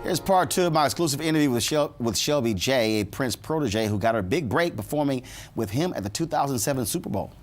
Here's part two of my exclusive interview with Shelby J, a Prince protege who got her big break performing with him at the 2007 Super Bowl.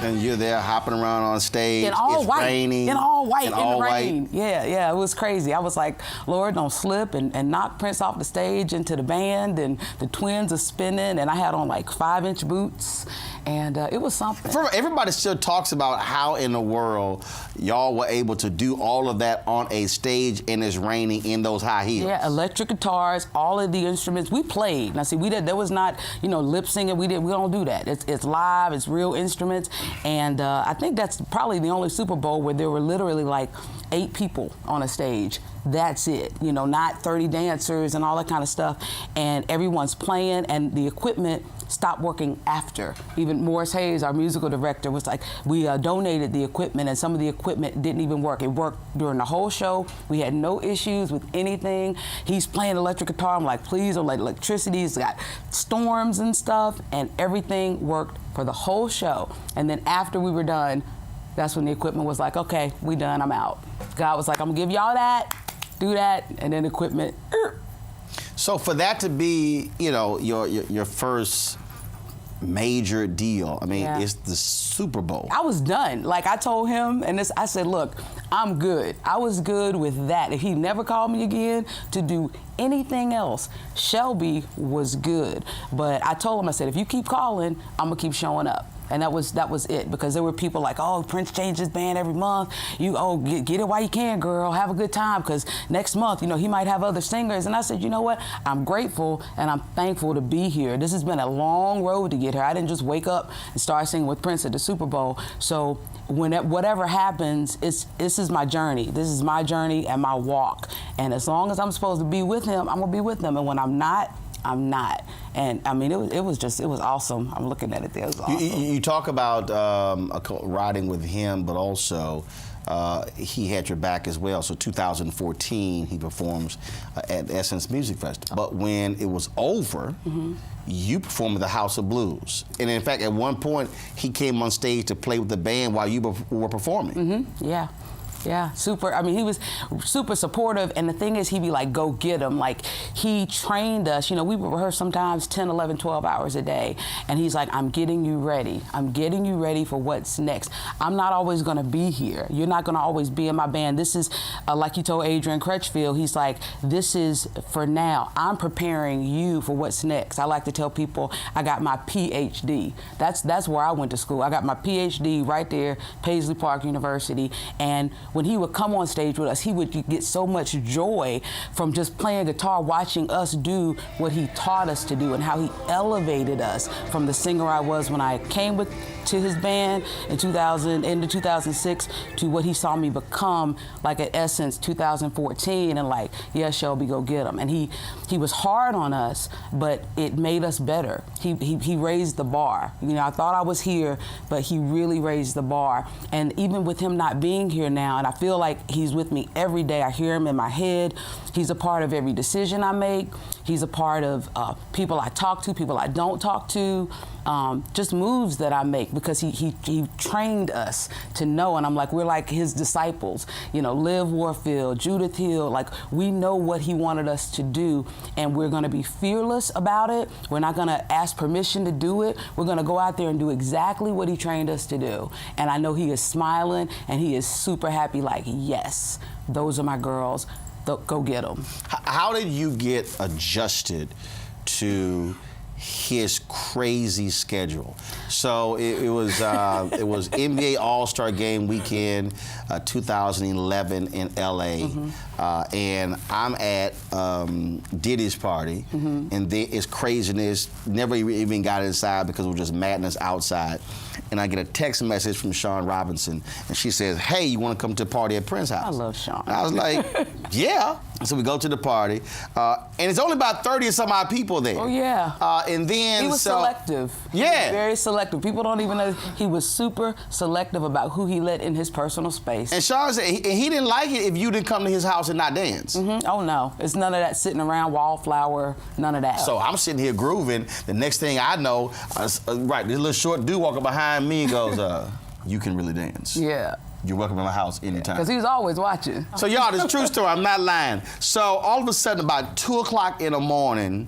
And you're there hopping around on stage. In all white. Raining. In all white. In the rain. White. Yeah, it was crazy. I was like, Lord, don't slip and knock Prince off the stage into the band, and the twins are spinning, and I had on like 5-inch boots, and it was something. Everybody still talks about how in the world y'all were able to do all of that on a stage and it's raining in those high heels. Yeah, electric guitars, all of the instruments we played. Now see, there was not, lip singing. We don't do that. It's live. It's real instruments. And I think that's probably the only Super Bowl where there were literally like 8 people on a stage. That's it, not 30 dancers and all that kind of stuff. And everyone's playing, and the equipment stopped working after. Even Morris Hayes, our musical director, was like, we donated the equipment, and some of the equipment didn't even work. It worked during the whole show. We had no issues with anything. He's playing electric guitar. I'm like, please, or like electricity's got storms and stuff, and everything worked for the whole show. And then after we were done, that's when the equipment was like, okay, we done, I'm out. God was like, I'm gonna give y'all that, do that, and then equipment. So for that to be, your first major deal, I mean, it's the Super Bowl. I was done. Like I told him, and I said, look, I'm good. I was good with that. If he never called me again to do anything else, Shelby was good. But I told him, I said, if you keep calling, I'm gonna keep showing up. And that was it, because there were people like, oh, Prince changed his band every month. Get it while you can, girl. Have a good time, because next month, he might have other singers. And I said, you know what? I'm grateful and I'm thankful to be here. This has been a long road to get here. I didn't just wake up and start singing with Prince at the Super Bowl. So whatever happens, this is my journey. This is my journey and my walk. And as long as I'm supposed to be with him, I'm gonna be with him. And when I'm not, I'm not. And I mean, it was awesome. I'm looking at it there. It was awesome. You talk about riding with him, but also he had your back as well. So 2014, he performs at Essence Music Festival. But when it was over, you performed at the House of Blues. And in fact, at one point, he came on stage to play with the band while you were performing. Yeah. Yeah, super. I mean, he was super supportive, and the thing is, he'd be like, go get him. Like, he trained us. We would rehearse sometimes 10, 11, 12 hours a day, and he's like, I'm getting you ready. I'm getting you ready for what's next. I'm not always gonna be here. You're not gonna always be in my band. This is, like he told Adrian Crutchfield, he's like, this is for now. I'm preparing you for what's next. I like to tell people, I got my PhD. That's where I went to school. I got my PhD right there, Paisley Park University, and when he would come on stage with us, he would get so much joy from just playing guitar, watching us do what he taught us to do, and how he elevated us from the singer I was when I came to his band in 2006 to what he saw me become, like at Essence 2014, and like, yeah, Shelby, go get him. And he was hard on us, but it made us better. He raised the bar. I thought I was here, but he really raised the bar. And even with him not being here now, and I feel like he's with me every day. I hear him in my head. He's a part of every decision I make. He's a part of people I talk to, people I don't talk to, just moves that I make, because he trained us to know. And I'm like, we're like his disciples. Liv Warfield, Judith Hill, like, we know what he wanted us to do, and we're gonna be fearless about it. We're not gonna ask permission to do it. We're gonna go out there and do exactly what he trained us to do. And I know he is smiling, and he is super happy, like, yes, those are my girls. Go get them. How did you get adjusted to his crazy schedule? So it was NBA All-Star Game weekend, 2011 in LA, and I'm at Diddy's party, and it's craziness. Never even got inside because it was just madness outside. And I get a text message from Sean Robinson, and she says, hey, you want to come to a party at Prince's house? I love Sean. And I was like, yeah. So we go to the party, and it's only about 30 or some odd people there. Oh, yeah. And then he was selective. Yeah. He was very selective. People don't even know. He was super selective about who he let in his personal space. And Sean said he didn't like it if you didn't come to his house and not dance. Oh, no. It's none of that sitting around, wallflower, none of that. So I'm sitting here grooving. The next thing I know, right, this little short dude walking behind me goes, you can really dance. Yeah. You're welcome in my house anytime. Because he was always watching. So y'all, this is a true story, I'm not lying. So all of a sudden, about 2 o'clock in the morning,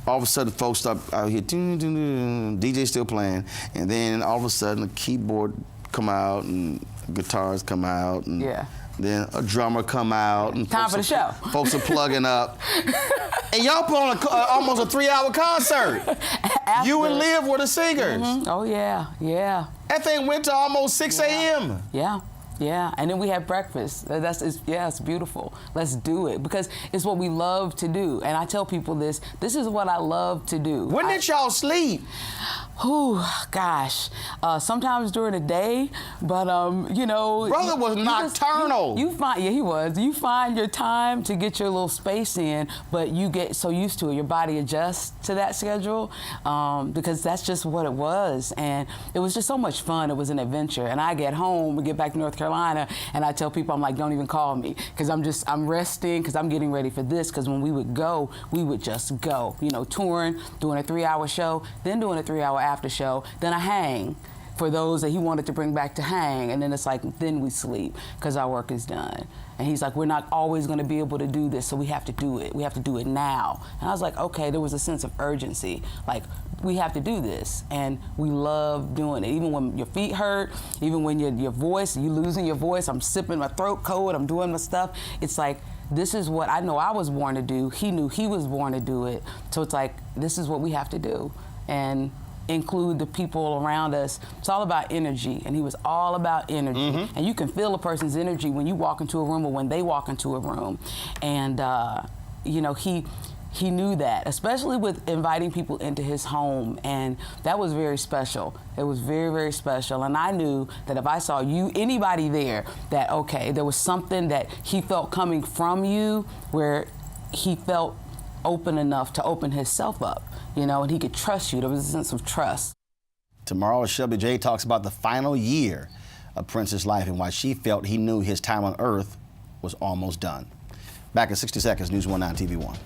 all of a sudden folks start out here, DJ still playing, and then all of a sudden a keyboard come out and guitars come out, and then a drummer come out. And time for the show. Folks are plugging up. And y'all put on almost a 3-hour concert. You and Liv were the singers. Oh yeah, yeah. That thing went to almost 6 a.m. Yeah. Yeah, and then we had breakfast. It's beautiful. Let's do it because it's what we love to do. And I tell people this is what I love to do. When did y'all sleep? Gosh, sometimes during the day, but you know. Brother was nocturnal. You find, he was. You find your time to get your little space in, but you get so used to it. Your body adjusts to that schedule because that's just what it was. And it was just so much fun. It was an adventure. And I get home, we get back to North Carolina, and I tell people, I'm like, don't even call me because I'm resting because I'm getting ready for this because when we would go, we would just go. You know, touring, doing a 3-hour show, then doing a 3-hour after show, then I hang for those that he wanted to bring back to hang, and then it's like, then we sleep because our work is done. And he's like, we're not always going to be able to do this, so we have to do it. We have to do it now. And I was like, okay, there was a sense of urgency. Like, we have to do this, and we love doing it. Even when your feet hurt, even when your voice, you losing your voice, I'm sipping my throat coat, I'm doing my stuff. It's like, this is what I know I was born to do. He knew he was born to do it. So it's like, this is what we have to do. And include the people around us. It's all about energy, and he was all about energy. And you can feel a person's energy when you walk into a room or when they walk into a room. And you know, he knew that, especially with inviting people into his home, and that was very special. It was very, very special. And I knew that if I saw anybody there, that okay, there was something that he felt coming from you where he felt open enough to open himself up, you know, and he could trust you. There was a sense of trust. Tomorrow, Shelby J talks about the final year of Prince's life and why she felt he knew his time on earth was almost done. Back in 60 seconds, News 19 TV1.